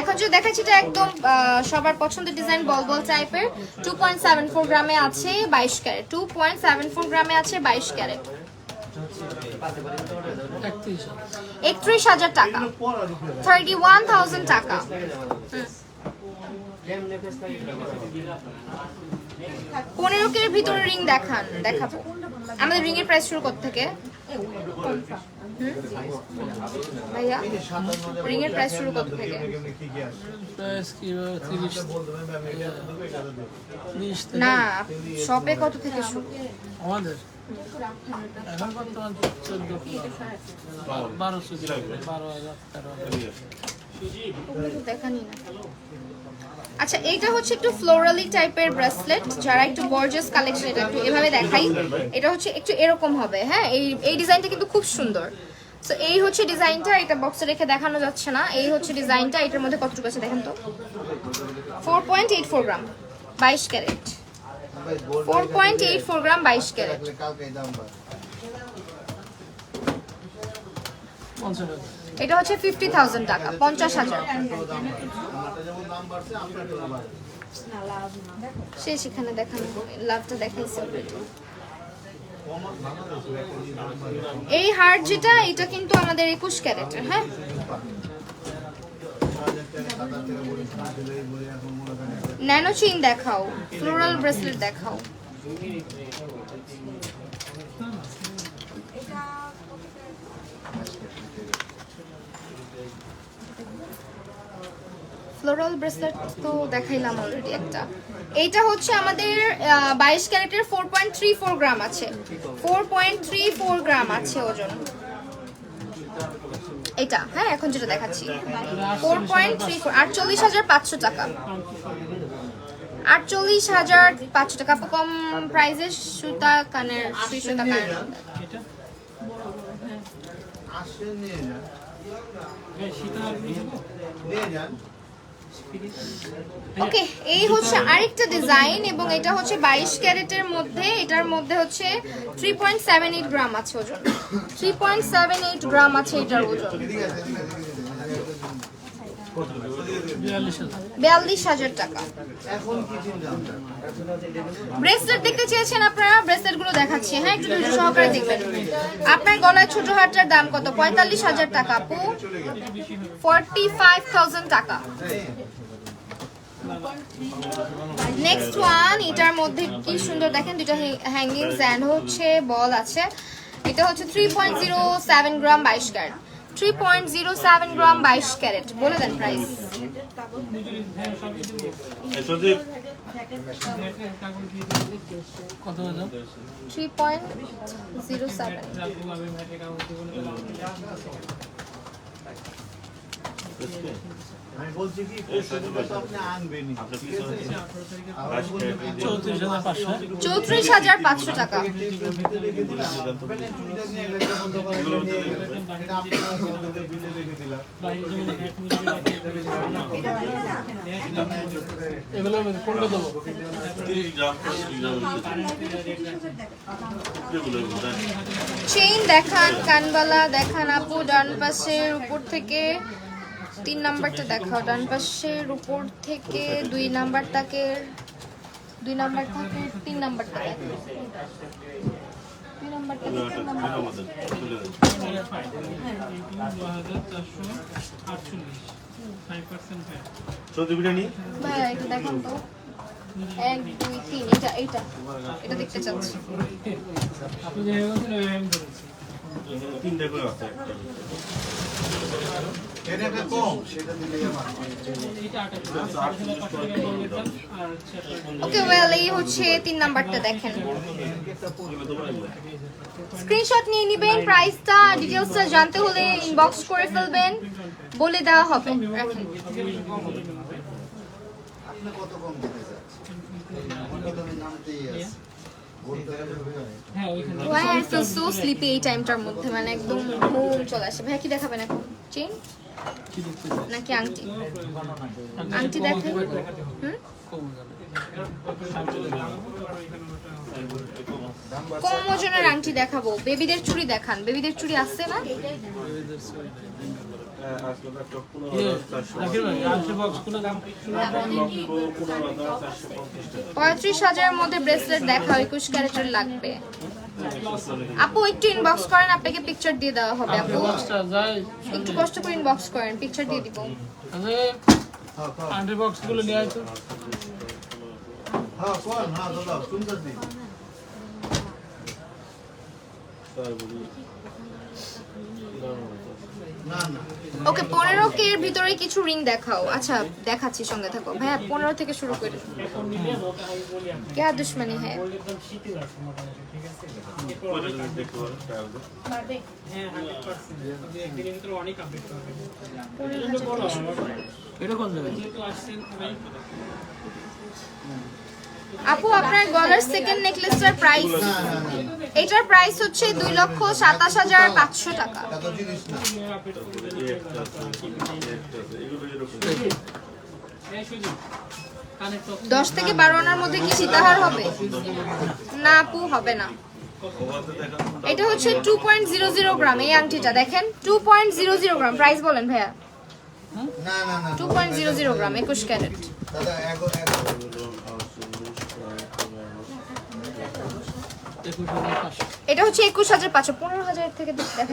Speaker 1: এখন যে দেখাচ্ছি এটা একদম সবার পছন্দের ডিজাইন বল বল টাইপের 2.74 গ্রামে আছে 22 ক্যারেট 2.74 গ্রামে আছে 22 ক্যারেট 31,000 টাকা 31,000 টাকা। 15 কের ভিতরে রিং দেখাবো। আমাদের রিং এর প্রাইস শুরু কত থেকে ভাইয়া? রিং এর প্রাইস শুরু কত থেকে?
Speaker 2: প্রাইস কি 30
Speaker 1: না, শপে কত থেকে শুরু?
Speaker 2: আমাদের এখন বর্তমান 14 12
Speaker 1: দেখানি না। আচ্ছা, এইটা হচ্ছে একটু ফ্লোরালি টাইপের ব্রেসলেট, যারা একটু গর্জিয়াস কালেকশন, এটা একটু এভাবে দেখাই। এটা হচ্ছে একটু এরকম হবে, হ্যাঁ। এই ডিজাইনটা কিন্তু খুব সুন্দর। সো এই হচ্ছে ডিজাইনটা, এটা বক্সে রেখে দেখানো যাচ্ছে না। এই হচ্ছে ডিজাইনটা, এটার মধ্যে কতটুকু আছে দেখেন তো। 4.84 গ্রাম 22 ক্যারেট 4.84 গ্রাম 22 ক্যারেট। এটা হচ্ছে 50,000 টাকা 50,000। সেখানে দেখানো লাভটা দেখাইছে অলরেডি। এই হার্ট যেটা, এটা কিন্তু আমাদের 21 ক্যারেটের, হ্যাঁ। ন্যানো চেইন দেখাও, ফ্লোরাল ব্রেসলেট দেখাও। ফ্লোরাল ব্রেসলেট তো দেখাইলাম অলরেডি একটা। এইটা হচ্ছে আমাদের 22 ক্যারেটের 4.34 গ্রাম আছে 4.34 গ্রাম আছে ওজন এটা, হ্যাঁ। এখন যেটা দেখাচ্ছি 4.34 48,500 টাকা 48,500 টাকা। কম প্রাইসের সুতা কানের সুতা কানের ওকে। এই হচ্ছে আরেকটা ডিজাইন এবং এটা হচ্ছে 22 ক্যারেটের মধ্যে। এটার মধ্যে হচ্ছে 3.78 গ্রাম আছে ওজন 3.78 গ্রাম আছে এটার ওজন 42,000 টাকা। ব্রেসলেট দেখতে চেয়েছেন আপনারা, ব্রেসলেট গুলো দেখাচ্ছি, হ্যাঁ। একটু ধৈর্য সহকারে দেখবেন। আপনার গলায় ছোট হারটার দাম কত? 45,000 টাকা আপু 45,000 টাকা। নেক্সট ওয়ান, এটার মধ্যে কি সুন্দর দেখেন, দুটো হ্যাঙ্গিংস এন্ড হচ্ছে বল আছে। এটা হচ্ছে 3.07 গ্রাম 22 ক্যারেট 3.07 গ্রাম 22 ক্যারেট। বলে দেন প্রাইস। 3.07
Speaker 4: আমি বলছি কি আপনি আনবেনই
Speaker 1: 34,500 টাকা। চেইন দেখান, কানবালা দেখান আপু। ডান পাশের উপর থেকে 3 নাম্বারটা দেখাও। ডান পাশের উপর থেকে 2 নাম্বারটাকে 2 নাম্বার থাকে 3 নাম্বারটা দেখো। 2 নাম্বারটা 3 নাম্বার ভাই এটা দেখেন তো। 1 2 3 এটা দেখতে চাচ্ছি।
Speaker 4: তিনটা করে আছে একটা এটা একটা কম
Speaker 3: সেটা দিলেই আমার
Speaker 2: এটা 28,500 টাকা বললেন আর হচ্ছে আপনার
Speaker 1: ওকে ওয়েল এই হচ্ছে 3 নাম্বারটা দেখেন স্ক্রিনশট নিয়ে নেবেন প্রাইসটা ডিটেইলসটা জানতে হলে ইনবক্স করে ফেলবেন বলে দেওয়া হবে রাখেন
Speaker 3: আপনি কত কম দিতে চাচ্ছেন আমার তো নামতেই আছে বলতে হবে
Speaker 2: হ্যাঁ ওইখানে
Speaker 1: Why I feel so sleepy এই টাইমটার মধ্যে মানে একদম ঘুম চলে আসে ভাই কি দেখাবেন এখন চেইন নাকি আংটি আংটি দেখাই হুম কম ওজনের আংটি দেখাবো বেবিদের চুড়ি দেখান বেবিদের চুড়ি আছে না
Speaker 2: রাখির ভাই আনসার বক্স কোন দাম
Speaker 1: 35,000 মধ্যে ব্রেসলেট দেখাও 21 ক্যারেটের লাগবে আপু একটু ইনবক্স করেন আপনাকে পিকচার দিয়ে দেওয়া হবে আপু
Speaker 2: বক্সটা যায়
Speaker 1: একটু কষ্ট করে ইনবক্স করেন পিকচার দিয়ে দিব
Speaker 2: আরে আন্ডার বক্স গুলো নিয়ে আয় তো
Speaker 4: হ্যাঁ কোন হ্যাঁ দাদা শুনতেছি না না
Speaker 1: ওকে 15 কে এর ভিতরে কিছু রিং দেখাও আচ্ছা দেখাচ্ছি সঙ্গে থাকো ভাইয়া 15 থেকে শুরু করে क्या दुश्मनी है
Speaker 2: এটা কোন জায়গায়
Speaker 1: আপু আপনার গলার সেকেন্ড নেকলেসটার প্রাইস এটার প্রাইস হচ্ছে 2,27,500 টাকা
Speaker 3: এত জিনিস না
Speaker 1: 10 থেকে 12 আনার মধ্যে কি সীতাহার হবে না আপু হবে না এটা হচ্ছে 2.00 গ্রাম এই আংটিটা দেখেন 2.00 গ্রাম প্রাইস বলেন ভাইয়া
Speaker 3: না না না
Speaker 1: 2.00 গ্রাম 21 ক্যারেট
Speaker 3: দাদা এগো
Speaker 1: এটা হচ্ছে 21,500 15,000 থেকে দেখাই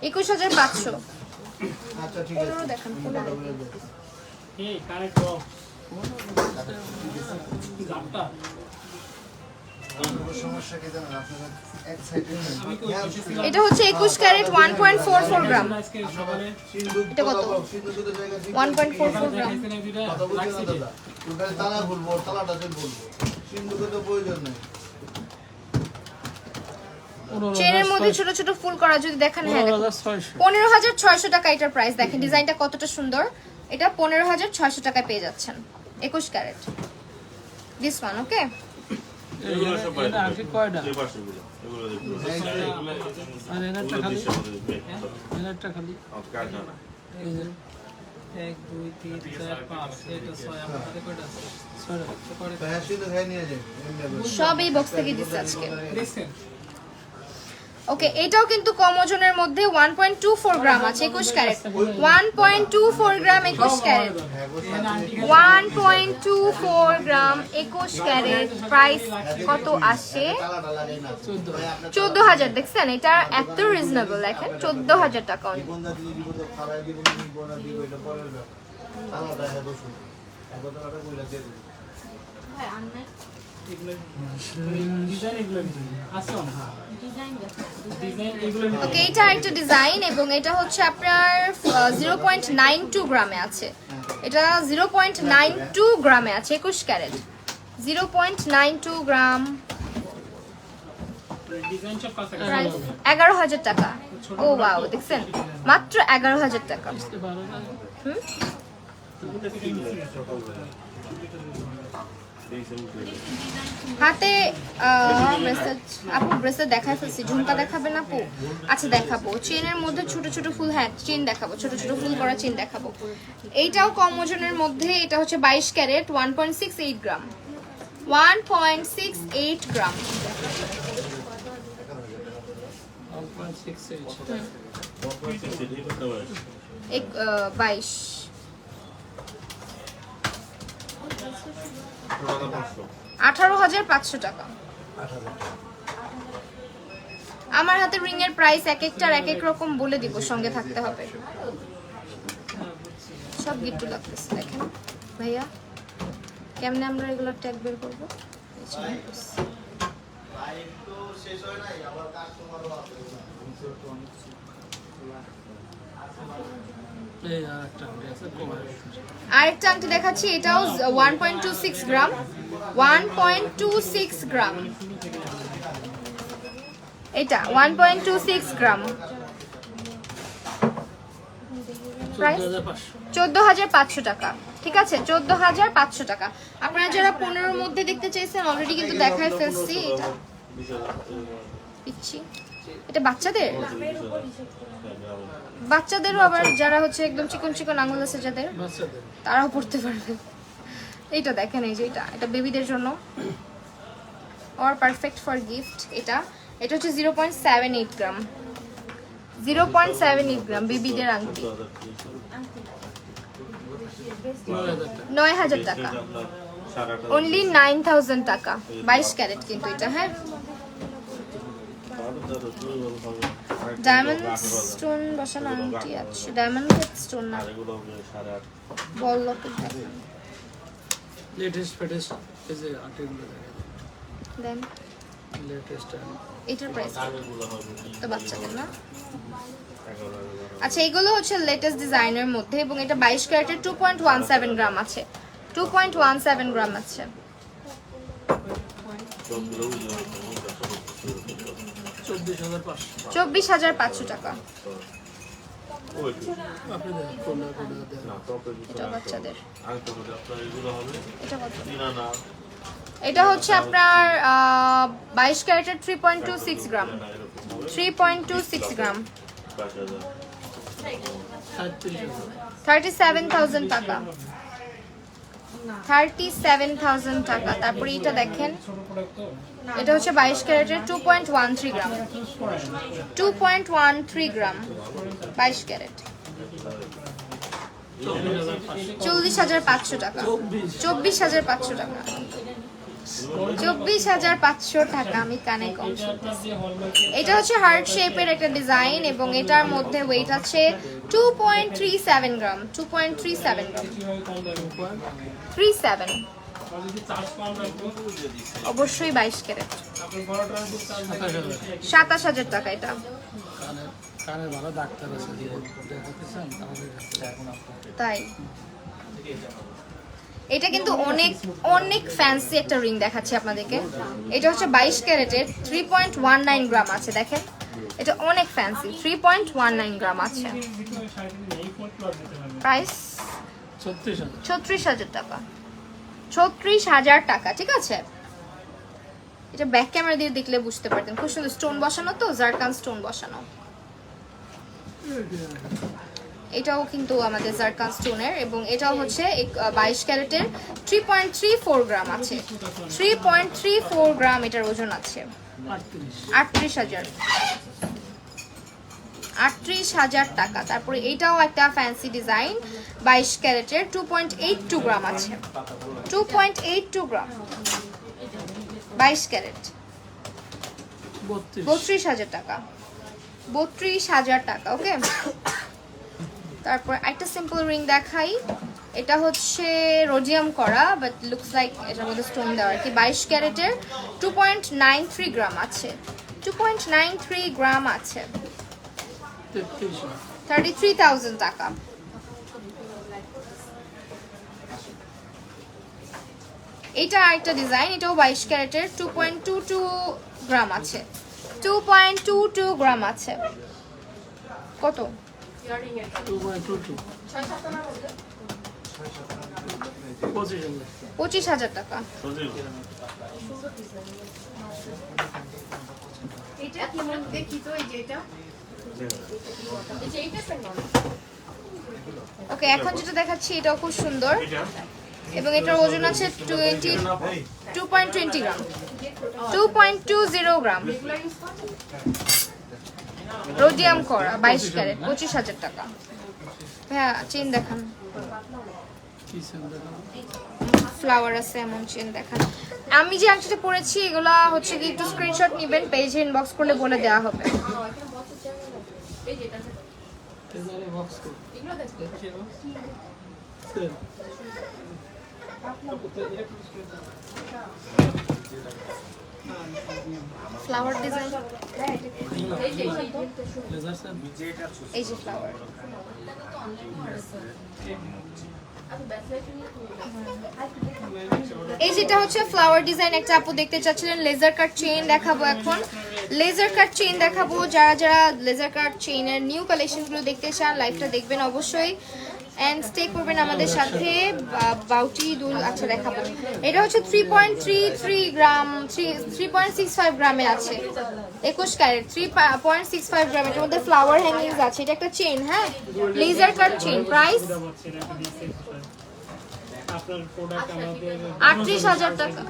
Speaker 1: 21,500
Speaker 3: আচ্ছা ঠিক আছে
Speaker 1: 15 দেখেন 15
Speaker 2: এই কারেক্ট বক্স দামটা
Speaker 3: সমস্যা কি জানেন আপনারা এক সাইডে
Speaker 1: এটা হচ্ছে 21 ক্যারেট 1.44 গ্রাম
Speaker 2: আজকে সকালে
Speaker 1: এটা কত 1.44 গ্রাম
Speaker 3: কথা বলছি না দাদা ওখানে তালা খুলবো তালাটা চেক বলবো সিন্ধুকে তো প্রয়োজন নেই
Speaker 1: চেনের মধ্যে ছোট ছোট ফুল করা যদি দেখেন হ্যাঁ
Speaker 2: 15,600
Speaker 1: 15,600 টাকা এটার প্রাইস দেখেন ডিজাইনটা কতটা সুন্দর এটা 15,600 টাকায় পেয়ে যাচ্ছেন 21 ক্যারেট দিস ওয়ান ওকে
Speaker 2: এটা আগে কয়টা আর এনারটা খালি এনারটা খালি এই যে 1 2 3 4 5 এটা 6 আমার হাতে কয়টা আছে 6টা
Speaker 3: হ্যাঁ সিন্ধু খাই নিয়ে যাই
Speaker 1: সব এই বক্স থেকে দিচ্ছে আজকে
Speaker 2: দেখছেন
Speaker 1: ওকে এটাও কিন্তু কম ওজনের মধ্যে 1.24 গ্রাম আছে 21 ক্যারেট 1.24 গ্রাম 21 ক্যারেট 1.24 গ্রাম 21 ক্যারেট প্রাইস কত আসে
Speaker 3: তালাটা লাগাই না
Speaker 1: 14,000 দেখছেন এটা এত রিজনেবল দেখেন 14,000 টাকা only।
Speaker 3: বন্ধা দিয়ে দিব তো খারাপ দিব বন্ধা দিব এটা পরের ব্যাপার তালাটা এত শুন এত টাকাটা কইলা দিয়ে দিই
Speaker 2: ডিজাইন এগুলো আছে না ডিজাইন এগুলো
Speaker 1: ওকে এটা একটা ডিজাইন এবং এটা হচ্ছে আপনার 0.92 গ্রামে আছে এটা 0.92 গ্রামে আছে 21 ক্যারেট 0.92 গ্রাম
Speaker 2: ডিজাইন সব কাছাকাছি
Speaker 1: প্রাইস 11,000 টাকা ও ওয়াও দেখছেন মাত্র 11,000 টাকা হুম হাতে ব্রেসলেট আপু ব্রেসলেট দেখাই ফেলছি ঝুমকা দেখাবেন আপু আচ্ছা দেখাবো চেনের মধ্যে ছোট ছোট ফুল হ্যাঁ চেন দেখাবো ছোট ছোট ফুল করা চেন দেখাবো এইটাও কম ওজনের মধ্যে এটা হচ্ছে 22 ক্যারেট 1.68 গ্রাম 1.68 গ্রাম 22 18,500 টাকা আমার হাতে রিং এর প্রাইস এক একটার এক এক রকম বলে দিব সঙ্গে থাকতে হবে সব গিট্টু লাগতেছে দেখেন ভাইয়া কেমনে আমরা এগুলো ট্যাগ বের করব
Speaker 2: এই আর একটা আংটি আছে কভার।
Speaker 1: আরেকটা আংটি দেখাচ্ছি, এটাও 1.26 গ্রাম, 1.26 গ্রাম। এটা 1.26 গ্রাম, প্রাইস 14,500 টাকা। ঠিক আছে, 14,500 টাকা। আপনারা যারা 15-র মধ্যে দেখতে চাইছেন অলরেডি কিন্তু দেখায় ফেলছি। এটা পিচ্ছি, এটা বাচ্চাদের, বাচ্চাদেরও আবার যারা হচ্ছে একদম চিকন চিকন আঙুল আছে যাদের,
Speaker 2: বাচ্চাদের
Speaker 1: তারাও পড়তে পারবে। এইটা দেখেন, এই যে এটা বেবিদের জন্য, অর পারফেক্ট ফর গিফট। এটা হচ্ছে 0.78 গ্রাম, 0.78 গ্রাম বেবিদের আংটি, 9,000 টাকা, অনলি 9,000 টাকা, 22 ক্যারেট কিন্তু এটা। হ্যাঁ, ডায়মন্ড স্টোন বসানো আংটি আছে, ডায়মন্ড স্টোন না, বল লকেট দেখেন,
Speaker 2: লেটেস্ট ফেটেস্ট এই যে আংটিগুলো
Speaker 1: দেন
Speaker 2: লেটেস্ট।
Speaker 1: এটার প্রাইস তো বাচ্চাদের না। আচ্ছা, এগুলো হচ্ছে লেটেস্ট ডিজাইনের মধ্যে এবং এটা 22 ক্যারেটের 2.17 গ্রাম আছে, 2.17 গ্রাম আছে। 24,500 টাকা।
Speaker 2: আপনি দেখেন কোনটা কোনটা দেখেন।
Speaker 1: এটা বাচ্চাদের, এটা কত?
Speaker 3: না না
Speaker 1: এটা হচ্ছে আপনার 22 ক্যারেটের 3.26 গ্রাম, 3.26 গ্রাম, 37,000 টাকা, 37,000 টাকা। তারপরে এটা দেখেন, এটা হচ্ছে 22 ক্যারেটের 2.13 গ্রাম, 2.13 গ্রাম, 22 ক্যারেট, 40,500 টাকা, 24,500 টাকা, 24,500 টাকা। আমি কানে কম শুনতেছি। এটা হচ্ছে হার্ট শেপের একটা ডিজাইন এবং এটার মধ্যে ওয়েট আছে 2.37 গ্রাম, 2.37 গ্রাম, 37, অবশ্যই 22 ক্যারেট, 27,000 টাকা। এটা
Speaker 2: কানের ভালো ডাক্তার আছে দেখাতেছেন আমাদের কাছে এখন আপনাদের
Speaker 1: তাই। এটা কিন্তু অনেক অনেক ফ্যান্সি একটা রিং দেখাচ্ছি আপনাদেরকে। এটা হচ্ছে 22 ক্যারেটের 3.19 গ্রাম আছে, দেখেন এটা অনেক ফ্যান্সি, 3.19 গ্রাম আছে। প্রাইস 36,000 টাকা, 36,000 টাকা। ঠিক আছে, এটা ব্যাক ক্যামেরা দিয়ে দেখলে বুঝতে পারতেন, খুব সুন্দর স্টোন বসানো, তো জারকান স্টোন বসানো। এটাও কিন্তু আমাদের জারকান স্টোনের এবং এটাও হচ্ছে 22 ক্যারেটের 3.34 গ্রাম আছে, 3.34 গ্রাম এটার ওজন আছে। 38,000 টাকা। তারপরে এটাও একটা ফ্যান্সি ডিজাইন, 22 ক্যারেটের 2.82 গ্রাম আছে, 2.82 গ্রাম, 22 ক্যারেট, 32,000 টাকা, 32,000 টাকা। ওকে, তারপর একটা সিম্পল রিং দেখাই। এটা হচ্ছে রোডিয়াম করা, বাট লুকস লাইক এটার মধ্যে স্টোন দেওয়া আর কি। 22 ক্যারেটের 2.93 গ্রাম আছে, 2.93 গ্রাম আছে, 33,000 টাকা। এটা আরেকটা ডিজাইন, এটাও 22 ক্যারেটের 2.22 গ্রাম আছে, 2.22 গ্রাম আছে। কত? 25,000 টাকা। ওকে, এখন যেটা দেখাচ্ছি এটাও খুব সুন্দর এবং এটার ওজন আছে 2.20 গ্রাম, 2.20 গ্রাম, রোডিয়াম করা, 22 ক্যারেট, 25,000 টাকা। হ্যাঁ, চেন দেখান, ফ্লাওয়ার আছে এমন চেন দেখান। আমি যে আংটিটা পরেছি এগুলা হচ্ছে কি একটু স্ক্রিনশট নেবেন, পেজে ইনবক্স করলে বলে দেওয়া হবে। ফ্লাওয়ার ডিজাইন,
Speaker 2: লেজার স্যার
Speaker 1: এই যে ফ্লাওয়ার। এই যেটা হচ্ছে ফ্লাওয়ার ডিজাইন, একটা আপু দেখতে চাচ্ছিলেন। লেজার কাট চেইন দেখাবো এখন, লেজার কাট চেইন দেখাবো। যারা যারা লেজার কাট চেইনের নিউ কালেকশনগুলো দেখতে চান লাইভটা দেখবেন অবশ্যই, এন্ড স্টে করবেন আমাদের সাথে। বাউটি দুল আচ্ছা দেখাবো, এটা হচ্ছে 3.33 গ্রাম, 3.65 গ্রামে আছে, 21 ক্যারেট, 3.65 গ্রাম। এটার মধ্যে ফ্লাওয়ার হ্যাঙ্গিংস আছে। এটা একটা চেইন, হ্যাঁ, লেজার কাট চেইন। প্রাইস 38,000 টাকা,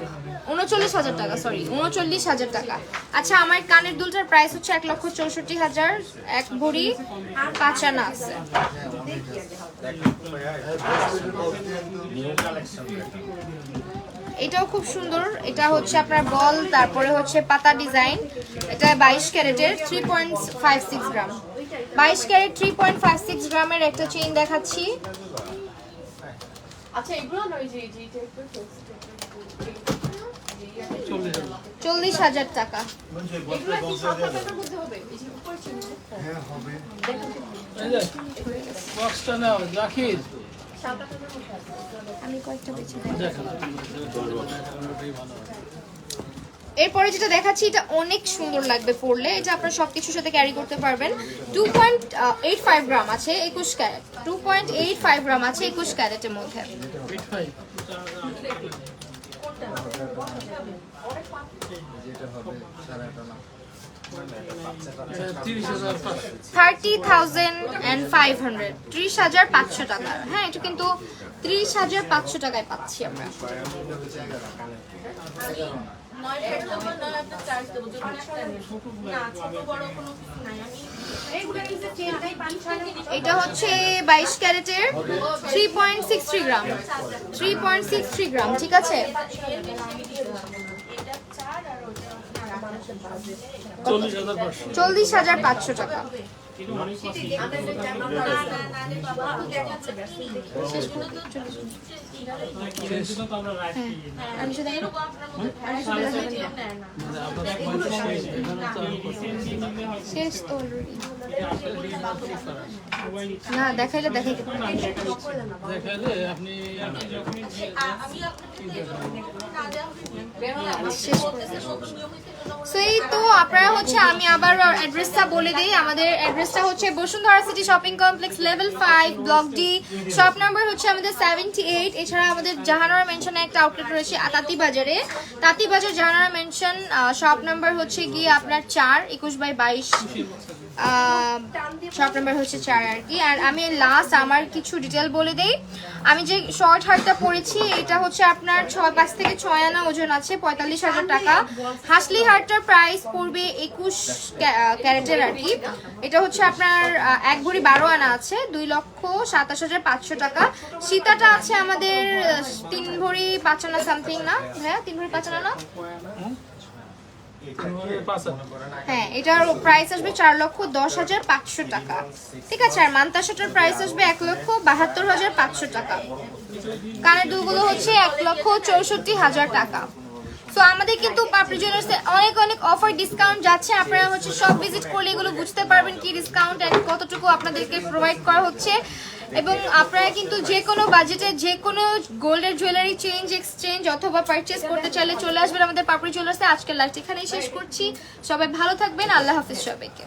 Speaker 1: 39,000 টাকা, সরি 39,000 টাকা। আচ্ছা, আমার কানের দুলটার প্রাইস হচ্ছে 1,64,000, এক ভরি 5 আনা আছে। এটাও খুব সুন্দর, এটা হচ্ছে আপনার বল, তারপরে হচ্ছে পাতা ডিজাইন। এটা 22 ক্যারেটের, 3.56 গ্রাম, 22 ক্যারেট 3.56 গ্রামের একটা চেইন দেখাচ্ছি।
Speaker 5: আচ্ছা এগুলো না ওই যে
Speaker 1: 40,000 টাকা।
Speaker 5: এগুলো কি সাদা টাকার মধ্যে হবে? এই যে উপরে চিহ্ন।
Speaker 3: হ্যাঁ হবে।
Speaker 2: এই যে বক্সটা নাও জাকির,
Speaker 5: সাদা টাকার মধ্যে আছে।
Speaker 1: আমি কয়েকটা বেছে দেখাই।
Speaker 2: দেখেন ওটাই ভালো হবে।
Speaker 1: এরপরে যেটা দেখাচ্ছি এটা অনেক সুন্দর লাগবে পরলে, এটা আপনারা সবকিছুর সাথে ক্যারি করতে পারবেন। 2.85 গ্রাম আছে, 21 ক্যারেট, 2.85 গ্রাম আছে 21 ক্যারেটের মধ্যে।
Speaker 2: 85
Speaker 1: 30,500, 30,500 টাকা। হ্যাঁ, এটা কিন্তু 30,500 টাকায় পাচ্ছি আমরা।
Speaker 5: নয় টাকা দেবো, নয় আপনার চার্জ দেবো, যদি একটা নেন। না, ছোট বড় কোনো কিছু নাই। আমি এইগুলো নিচে চেন দেই 5-6
Speaker 1: এটা হচ্ছে 22 ক্যারেটের, 3.63 গ্রাম, 3.63 গ্রাম, ঠিক আছে।
Speaker 5: এটা 4 আর ওটা
Speaker 2: 40,500
Speaker 1: 40,500 টাকা। আমি শুধু শেষ তো অলরেডি না দেখাইলে দেখাইতে
Speaker 2: দেখাইলে আপনি
Speaker 1: শেষ করে সো এই তো আপনারা হচ্ছে, আমি আবার অ্যাড্রেসটা বলে দিই। আমাদের অ্যাড্রেসটা হচ্ছে Bashundhara city shopping complex, level 5, block D, shop number হচ্ছে আমাদের 78। এছাড়া আমাদের জাহানারা মেনশনে একটা আউটলেট রয়েছে তাঁতিবাজারে, Tantibazar Jahanara mansion, shop number হচ্ছে গিয়ে আপনার 4, 21/22, শপ নাম্বার হচ্ছে 4 আর কি। আর আমি লাস্ট আমার কিছু ডিটেল বলে দেই। আমি যে শর্ট হারটা পরেছি এটা হচ্ছে আপনার 5 থেকে 6 আনা ওজন আছে, 45,000 টাকা। হাসলি হারটার প্রাইস পড়বে 21 ক্যারেটের আর কি। এটা হচ্ছে আপনার 1 ভরি 12 আনা আছে, 2,27,500 টাকা। সীতাটা আছে আমাদের 3 ভরি 5 আনা সামথিং, না হ্যাঁ 3 ভরি 5 আনা না, হ্যাঁ, এটার প্রাইস আসবে 4,10,500 টাকা, ঠিক আছে। আর মান্তাসাটার প্রাইস আসবে 1,72,500 টাকা। কানের দুলগুলো হচ্ছে 1,64,000 টাকা। তো আমাদের কিন্তু পাপড়ি জুয়েলার্সে অনেক অনেক অফার ডিসকাউন্ট যাচ্ছে। আপনারা হচ্ছে সব ভিজিট করলে এগুলো বুঝতে পারবেন কি ডিসকাউন্ট এন্ড কতটুকু আপনাদেরকে প্রোভাইড করা হচ্ছে। এবং আপনারা কিন্তু যে কোনো বাজেটে যে কোনো গোল্ডের জুয়েলারি চেঞ্জ, এক্সচেঞ্জ অথবা পারচেজ করতে চাইলে চলে আসবেন আমাদের পাপড়ি জুয়েলার্সে। আজকের লাইভটা এখানেই শেষ করছি। সবাই ভালো থাকবেন, আল্লাহ হাফিজ সবাইকে।